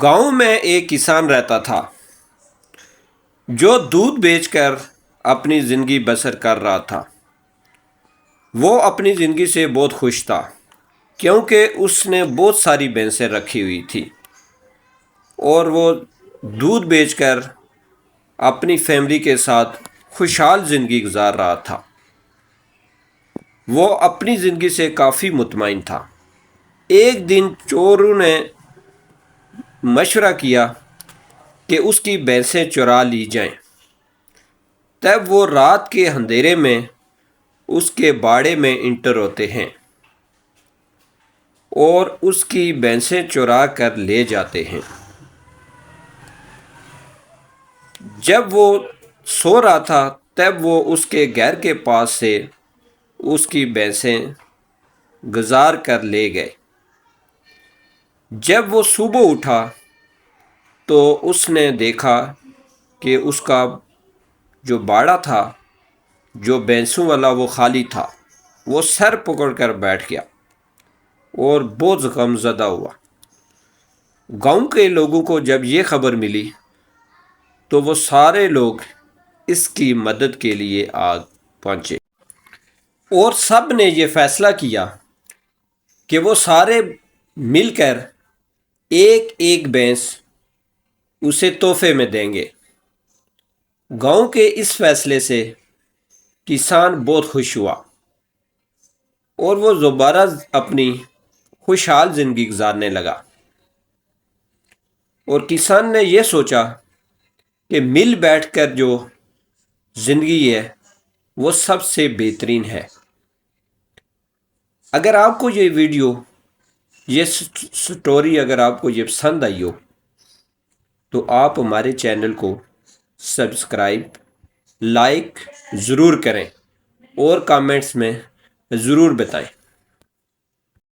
گاؤں میں ایک کسان رہتا تھا جو دودھ بیچ کر اپنی زندگی بسر کر رہا تھا۔ وہ اپنی زندگی سے بہت خوش تھا کیونکہ اس نے بہت ساری بھینسیں رکھی ہوئی تھی اور وہ دودھ بیچ کر اپنی فیملی کے ساتھ خوشحال زندگی گزار رہا تھا۔ وہ اپنی زندگی سے کافی مطمئن تھا۔ ایک دن چوروں نے مشورہ کیا کہ اس کی بھینسیں چرا لی جائیں۔ تب وہ رات کے اندھیرے میں اس کے باڑے میں انٹر ہوتے ہیں اور اس کی بھینسیں چرا کر لے جاتے ہیں۔ جب وہ سو رہا تھا تب وہ اس کے گھر کے پاس سے اس کی بھینسیں گزار کر لے گئے۔ جب وہ صبح اٹھا تو اس نے دیکھا کہ اس کا جو باڑا تھا جو بھینسوں والا وہ خالی تھا۔ وہ سر پکڑ کر بیٹھ گیا اور بہت غم زدہ ہوا۔ گاؤں کے لوگوں کو جب یہ خبر ملی تو وہ سارے لوگ اس کی مدد کے لیے آ پہنچے اور سب نے یہ فیصلہ کیا کہ وہ سارے مل کر ایک ایک بھینس اسے تحفے میں دیں گے۔ گاؤں کے اس فیصلے سے کسان بہت خوش ہوا اور وہ دوبارہ اپنی خوشحال زندگی گزارنے لگا۔ اور کسان نے یہ سوچا کہ مل بیٹھ کر جو زندگی ہے وہ سب سے بہترین ہے۔ اگر آپ کو یہ ویڈیو یہ سٹوری اگر آپ کو یہ پسند آئی ہو تو آپ ہمارے چینل کو سبسکرائب لائک ضرور کریں اور کامنٹس میں ضرور بتائیں۔